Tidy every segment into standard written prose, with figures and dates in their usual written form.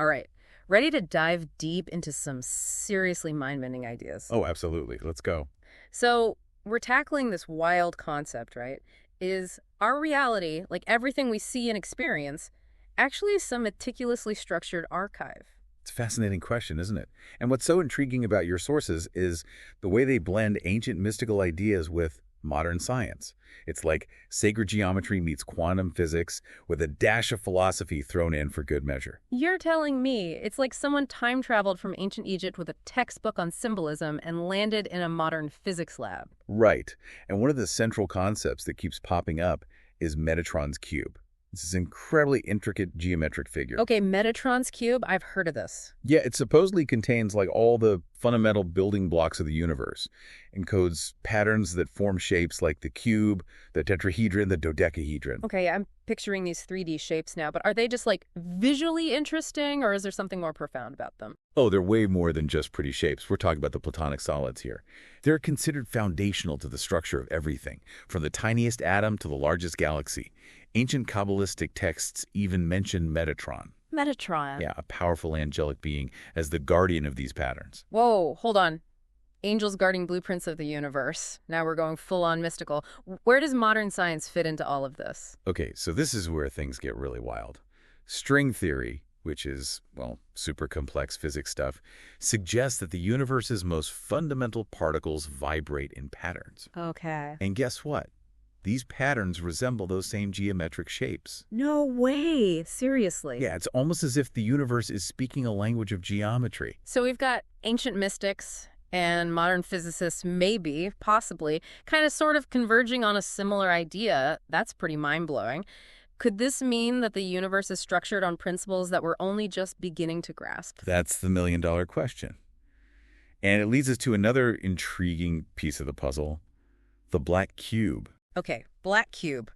All right. Ready to dive deep into some seriously mind-bending ideas. Oh, absolutely. Let's go. So, we're tackling this wild concept, right? Is our reality, like everything we see and experience, actually some meticulously structured archive? It's a fascinating question, isn't it? And what's so intriguing about your sources is the way they blend ancient mystical ideas with modern science. It's like sacred geometry meets quantum physics with a dash of philosophy thrown in for good measure. You're telling me it's like someone time traveled from ancient Egypt with a textbook on symbolism and landed in a modern physics lab. Right. And one of the central concepts that keeps popping up is Metatron's cube. This is an incredibly intricate geometric figure. Okay, Metatron's cube, I've heard of this. Yeah, it supposedly contains like all the fundamental building blocks of the universe, encodes patterns that form shapes like the cube, the tetrahedron, the dodecahedron. Okay, I'm picturing these 3D shapes now, but are they just like visually interesting or is there something more profound about them? Oh, they're way more than just pretty shapes. We're talking about the Platonic solids here. They're considered foundational to the structure of everything, from the tiniest atom to the largest galaxy. Ancient Kabbalistic texts even mention Metatron. Metatron? Yeah, a powerful angelic being as the guardian of these patterns. Whoa, hold on. Angels guarding blueprints of the universe. Now we're going full-on mystical. Where does modern science fit into all of this? Okay, so this is where things get really wild. String theory, which is, well, super complex physics stuff, suggests that the universe's most fundamental particles vibrate in patterns. Okay. And guess what? These patterns resemble those same geometric shapes. No way. Seriously. Yeah, it's almost as if the universe is speaking a language of geometry. So we've got ancient mystics and modern physicists maybe, possibly, kind of sort of converging on a similar idea. That's pretty mind-blowing. Could this mean that the universe is structured on principles that we're only just beginning to grasp? That's the million-dollar question. And it leads us to another intriguing piece of the puzzle, the black cube. Okay, black cube.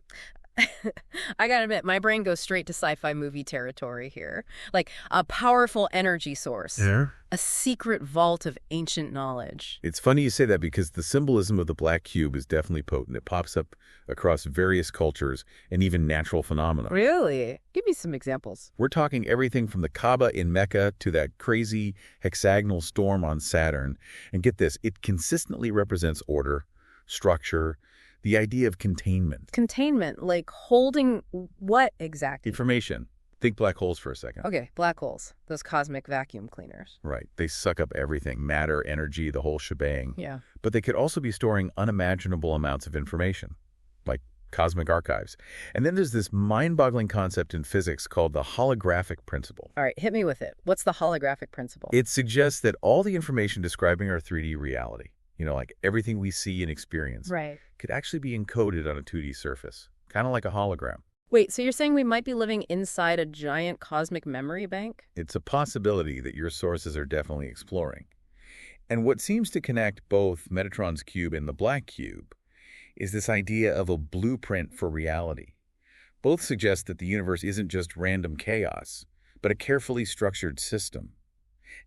I gotta admit, my brain goes straight to sci-fi movie territory here. Like a powerful energy source. Yeah. A secret vault of ancient knowledge. It's funny you say that because the symbolism of the black cube is definitely potent. It pops up across various cultures and even natural phenomena. Really? Give me some examples. We're talking everything from the Kaaba in Mecca to that crazy hexagonal storm on Saturn. And get this, it consistently represents order, structure, the idea of containment. Containment, like holding what exactly? Information. Think black holes for a second. Okay, black holes. Those cosmic vacuum cleaners. Right. They suck up everything, matter, energy, the whole shebang. Yeah. But they could also be storing unimaginable amounts of information, like cosmic archives. And then there's this mind-boggling concept in physics called the holographic principle. All right, hit me with it. What's the holographic principle? It suggests that all the information describing our 3D reality, like everything we see and experience, Right. could actually be encoded on a 2D surface, kind of like a hologram. Wait, so you're saying we might be living inside a giant cosmic memory bank? It's a possibility that your sources are definitely exploring. And what seems to connect both Metatron's cube and the black cube is this idea of a blueprint for reality. Both suggest that the universe isn't just random chaos, but a carefully structured system.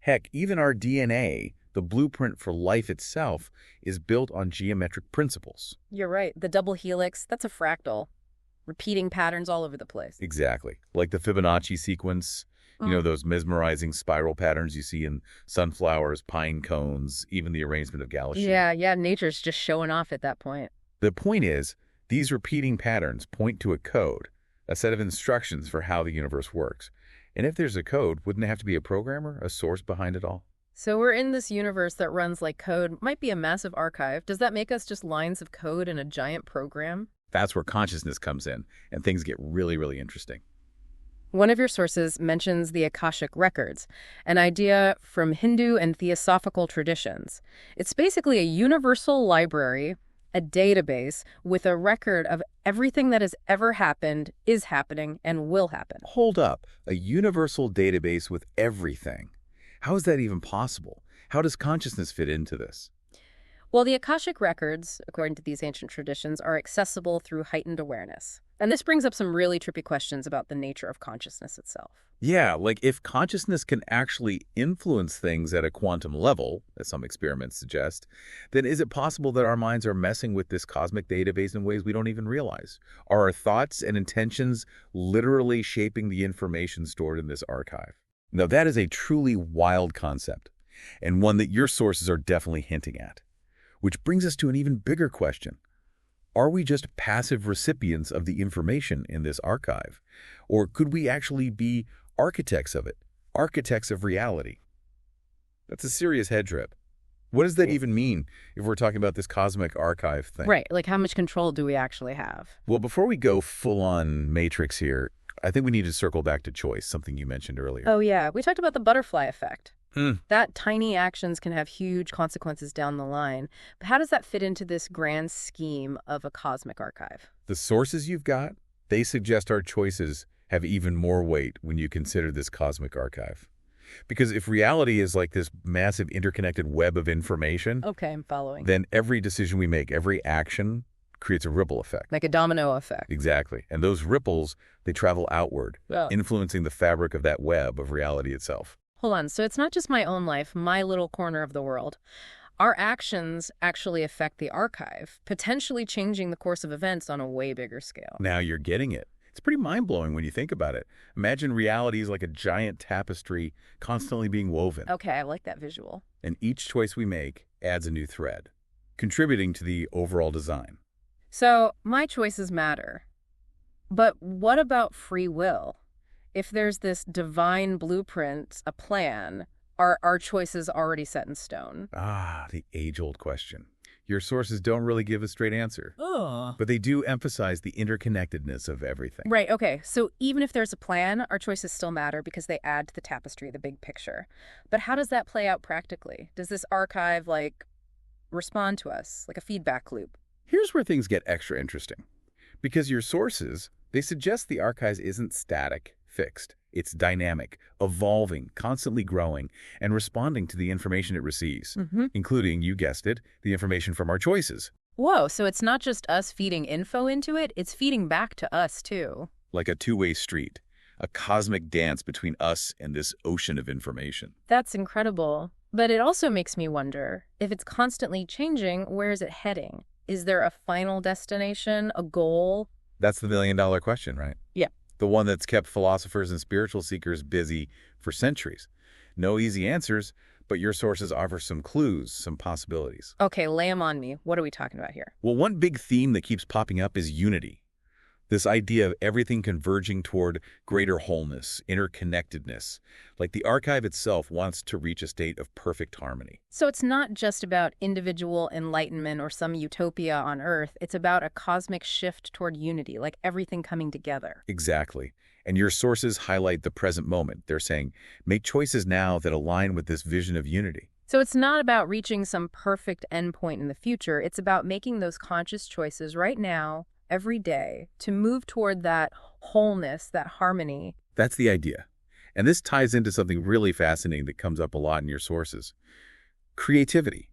Heck, even our DNA, the blueprint for life itself, is built on geometric principles. You're right. The double helix, that's a fractal. Repeating patterns all over the place. Exactly. Like the Fibonacci sequence, those mesmerizing spiral patterns you see in sunflowers, pine cones, even the arrangement of galaxies. Yeah, nature's just showing off at that point. The point is, these repeating patterns point to a code, a set of instructions for how the universe works. And if there's a code, wouldn't there have to be a programmer, a source behind it all? So we're in this universe that runs like code, might be a massive archive. Does that make us just lines of code in a giant program? That's where consciousness comes in, and things get really, really interesting. One of your sources mentions the Akashic Records, an idea from Hindu and theosophical traditions. It's basically a universal library, a database with a record of everything that has ever happened, is happening, and will happen. Hold up. A universal database with everything. How is that even possible? How does consciousness fit into this? Well, the Akashic Records, according to these ancient traditions, are accessible through heightened awareness. And this brings up some really trippy questions about the nature of consciousness itself. Yeah, like if consciousness can actually influence things at a quantum level, as some experiments suggest, then is it possible that our minds are messing with this cosmic database in ways we don't even realize? Are our thoughts and intentions literally shaping the information stored in this archive? Now, that is a truly wild concept, and one that your sources are definitely hinting at. Which brings us to an even bigger question. Are we just passive recipients of the information in this archive? Or could we actually be architects of it, architects of reality? That's a serious head trip. What does that even mean if we're talking about this cosmic archive thing? Right, like how much control do we actually have? Well, before we go full-on Matrix here, I think we need to circle back to choice, something you mentioned earlier. Oh yeah, we talked about the butterfly effect. Hmm. That tiny actions can have huge consequences down the line. But how does that fit into this grand scheme of a cosmic archive? The sources you've got, they suggest our choices have even more weight when you consider this cosmic archive. Because if reality is like this massive interconnected web of information, Okay, I'm following. then every decision we make, every action creates a ripple effect. Like a domino effect. Exactly. And those ripples, they travel outward, Well, influencing the fabric of that web of reality itself. hold on, so it's not just my own life, my little corner of the world. Our actions actually affect the archive, potentially changing the course of events on a way bigger scale. Now you're getting it. It's pretty mind-blowing when you think about it. Imagine reality is like a giant tapestry constantly being woven. Okay, I like that visual. And each choice we make adds a new thread, contributing to the overall design. So, my choices matter. But what about free will? If there's this divine blueprint, a plan, are our choices already set in stone? Ah, the age-old question. Your sources don't really give a straight answer, but they do emphasize the interconnectedness of everything. Right, okay. So even if there's a plan, our choices still matter because they add to the tapestry, the big picture. But how does that play out practically? Does this archive, respond to us, like a feedback loop? Here's where things get extra interesting. Because your sources, they suggest the archive isn't static, fixed. It's dynamic, evolving, constantly growing, and responding to the information it receives, including, you guessed it, the information from our choices. Whoa, so it's not just us feeding info into it, it's feeding back to us too. Like a two-way street, a cosmic dance between us and this ocean of information. That's incredible. But it also makes me wonder, if it's constantly changing, where is it heading? Is there a final destination, a goal? That's the million-dollar question, right? Yeah. The one that's kept philosophers and spiritual seekers busy for centuries. No easy answers, but your sources offer some clues, some possibilities. Okay, lay 'em on me. What are we talking about here? Well, one big theme that keeps popping up is unity. This idea of everything converging toward greater wholeness, interconnectedness. Like the archive itself wants to reach a state of perfect harmony. So it's not just about individual enlightenment or some utopia on Earth. It's about a cosmic shift toward unity, like everything coming together. Exactly. And your sources highlight the present moment. They're saying, make choices now that align with this vision of unity. So it's not about reaching some perfect endpoint in the future. It's about making those conscious choices right now, every day, to move toward that wholeness, that harmony. That's the idea. And this ties into something really fascinating that comes up a lot in your sources. Creativity.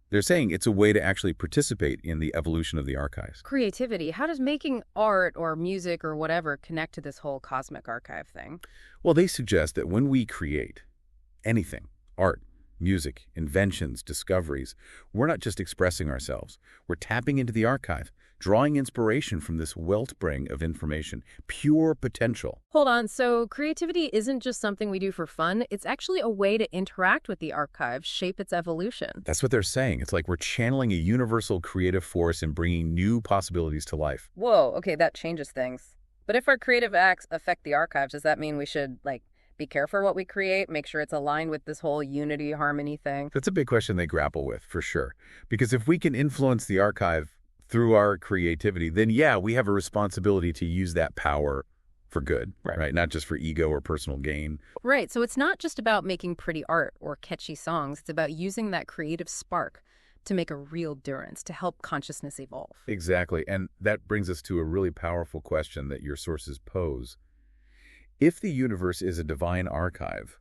They're saying it's a way to actually participate in the evolution of the archives. Creativity. How does making art or music or whatever connect to this whole cosmic archive thing? Well, they suggest that when we create anything, art, music, inventions, discoveries, we're not just expressing ourselves. We're tapping into the archive, drawing inspiration from this wellspring of information, pure potential. Hold on, so creativity isn't just something we do for fun, it's actually a way to interact with the archive, shape its evolution. That's what they're saying. It's like we're channeling a universal creative force and bringing new possibilities to life. Whoa, okay, that changes things. But if our creative acts affect the archives, does that mean we should, be careful what we create, make sure it's aligned with this whole unity, harmony thing? That's a big question they grapple with, for sure. Because if we can influence the archive through our creativity, then yeah, we have a responsibility to use that power for good, right? Not just for ego or personal gain. Right, so it's not just about making pretty art or catchy songs. It's about using that creative spark to make a real difference, to help consciousness evolve. Exactly, and that brings us to a really powerful question that your sources pose. If the universe is a divine archive,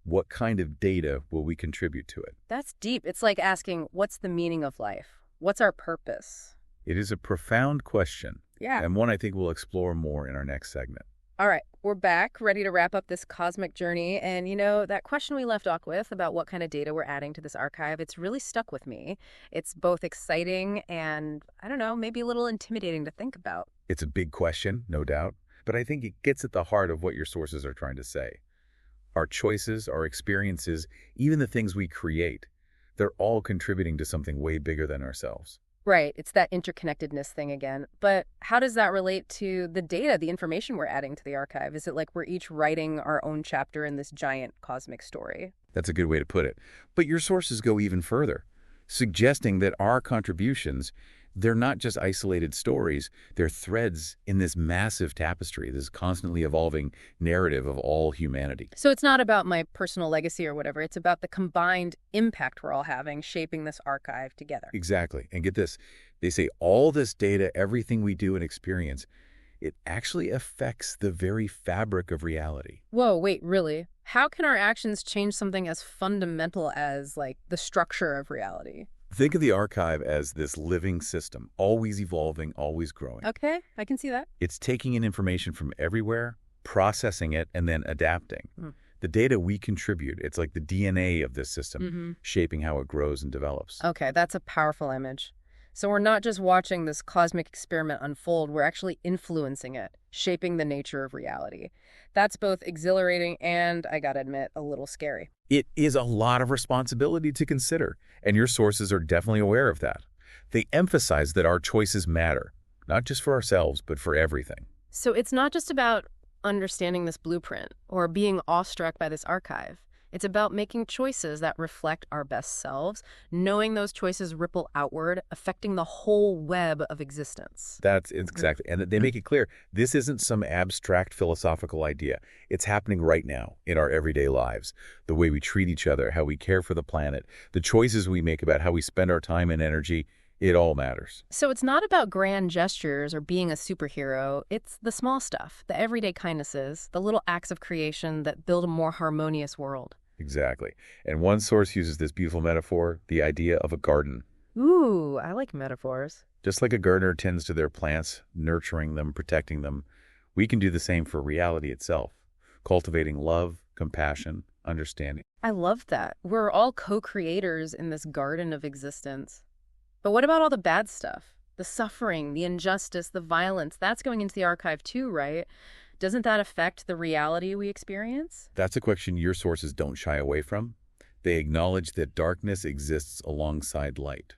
what kind of data will we contribute to it? That's deep. It's like asking, what's the meaning of life? What's our purpose? It is a profound question, Yeah. and one I think we'll explore more in our next segment. All right, we're back, ready to wrap up this cosmic journey. And, that question we left off with about what kind of data we're adding to this archive, it's really stuck with me. It's both exciting and, I don't know, maybe a little intimidating to think about. It's a big question, no doubt, but I think it gets at the heart of what your sources are trying to say. Our choices, our experiences, even the things we create, they're all contributing to something way bigger than ourselves. Right, it's that interconnectedness thing again. But how does that relate to the data, the information we're adding to the archive? Is it like we're each writing our own chapter in this giant cosmic story? That's a good way to put it. But your sources go even further, suggesting that our contributions, they're not just isolated stories, they're threads in this massive tapestry, this constantly evolving narrative of all humanity. So it's not about my personal legacy or whatever. It's about the combined impact we're all having, shaping this archive together. Exactly. And get this, they say all this data, everything we do and experience, it actually affects the very fabric of reality. Whoa, wait, really? How can our actions change something as fundamental as, like, the structure of reality? Think of the archive as this living system, always evolving, always growing. Okay, I can see that. It's taking in information from everywhere, processing it, and then adapting. The data we contribute, it's like the DNA of this system, shaping how it grows and develops. Okay, that's a powerful image. So we're not just watching this cosmic experiment unfold, we're actually influencing it, shaping the nature of reality. That's both exhilarating and, I gotta admit, a little scary. It is a lot of responsibility to consider, and your sources are definitely aware of that. They emphasize that our choices matter, not just for ourselves, but for everything. So it's not just about understanding this blueprint or being awestruck by this archive. It's about making choices that reflect our best selves, knowing those choices ripple outward, affecting the whole web of existence. That's exactly. And they make it clear, this isn't some abstract philosophical idea. It's happening right now in our everyday lives. The way we treat each other, how we care for the planet, the choices we make about how we spend our time and energy, it all matters. So it's not about grand gestures or being a superhero. It's the small stuff, the everyday kindnesses, the little acts of creation that build a more harmonious world. Exactly. And one source uses this beautiful metaphor, the idea of a garden. Ooh, I like metaphors. Just like a gardener tends to their plants, nurturing them, protecting them, we can do the same for reality itself, cultivating love, compassion, understanding. I love that. We're all co-creators in this garden of existence. But what about all the bad stuff? The suffering, the injustice, the violence, that's going into the archive too, right? Doesn't that affect the reality we experience? That's a question your sources don't shy away from. They acknowledge that darkness exists alongside light.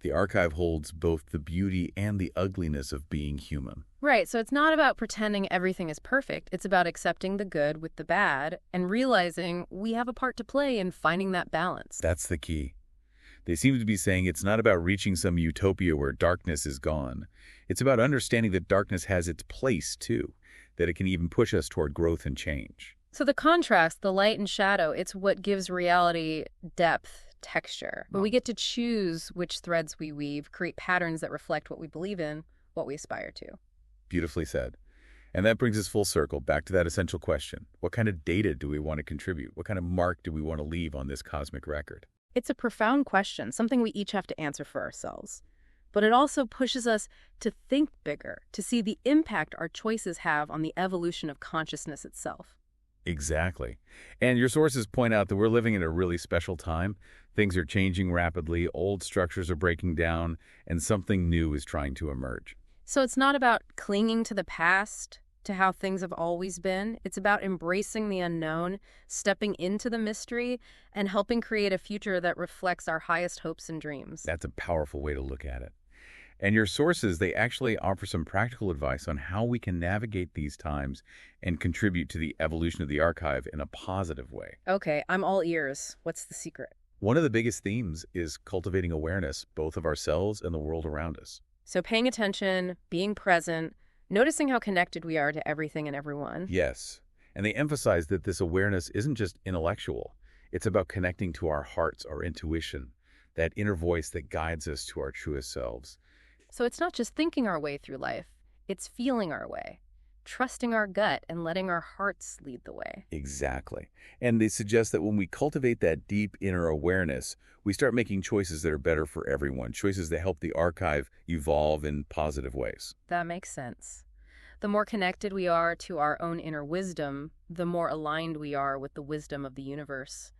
The archive holds both the beauty and the ugliness of being human. Right, so it's not about pretending everything is perfect. It's about accepting the good with the bad and realizing we have a part to play in finding that balance. That's the key. They seem to be saying it's not about reaching some utopia where darkness is gone. It's about understanding that darkness has its place, too, that it can even push us toward growth and change. So the contrast, the light and shadow, it's what gives reality depth, texture. But we get to choose which threads we weave, create patterns that reflect what we believe in, what we aspire to. Beautifully said. And that brings us full circle back to that essential question. What kind of data do we want to contribute? What kind of mark do we want to leave on this cosmic record? It's a profound question, something we each have to answer for ourselves. But it also pushes us to think bigger, to see the impact our choices have on the evolution of consciousness itself. Exactly. And your sources point out that we're living in a really special time. Things are changing rapidly, old structures are breaking down, and something new is trying to emerge. So it's not about clinging to the past, to how things have always been. It's about embracing the unknown, stepping into the mystery, and helping create a future that reflects our highest hopes and dreams. That's a powerful way to look at it. And your sources, they actually offer some practical advice on how we can navigate these times and contribute to the evolution of the archive in a positive way. Okay, I'm all ears. What's the secret? One of the biggest themes is cultivating awareness, both of ourselves and the world around us. So paying attention, being present, noticing how connected we are to everything and everyone. Yes. And they emphasize that this awareness isn't just intellectual. It's about connecting to our hearts, our intuition, that inner voice that guides us to our truest selves. So it's not just thinking our way through life, it's feeling our way, trusting our gut and letting our hearts lead the way. Exactly. And they suggest that when we cultivate that deep inner awareness, we start making choices that are better for everyone, choices that help the archive evolve in positive ways. That makes sense. The more connected we are to our own inner wisdom, the more aligned we are with the wisdom of the universe.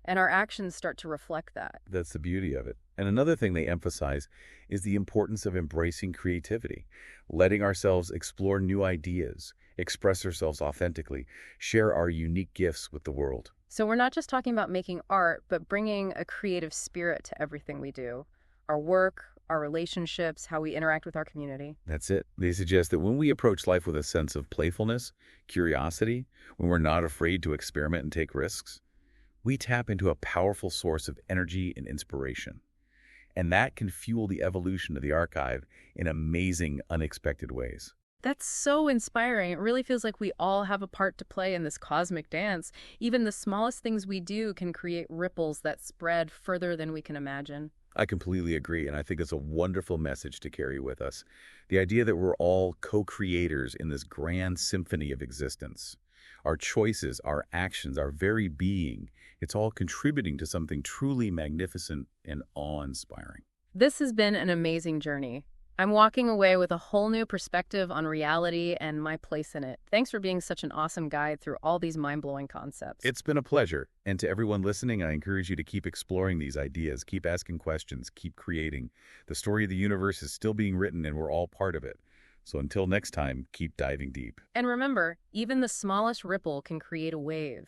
And our actions start to reflect that. That's the beauty of it. And another thing they emphasize is the importance of embracing creativity, letting ourselves explore new ideas, express ourselves authentically, share our unique gifts with the world. So we're not just talking about making art, but bringing a creative spirit to everything we do. Our work, our relationships, how we interact with our community. That's it. They suggest that when we approach life with a sense of playfulness, curiosity, when we're not afraid to experiment and take risks, we tap into a powerful source of energy and inspiration. And that can fuel the evolution of the archive in amazing, unexpected ways. That's so inspiring. It really feels like we all have a part to play in this cosmic dance. Even the smallest things we do can create ripples that spread further than we can imagine. I completely agree, and I think it's a wonderful message to carry with us. The idea that we're all co-creators in this grand symphony of existence. Our choices, our actions, our very being, it's all contributing to something truly magnificent and awe-inspiring. This has been an amazing journey. I'm walking away with a whole new perspective on reality and my place in it. Thanks for being such an awesome guide through all these mind-blowing concepts. It's been a pleasure. And to everyone listening, I encourage you to keep exploring these ideas, keep asking questions, keep creating. The story of the universe is still being written, and we're all part of it. So until next time, keep diving deep. And remember, even the smallest ripple can create a wave.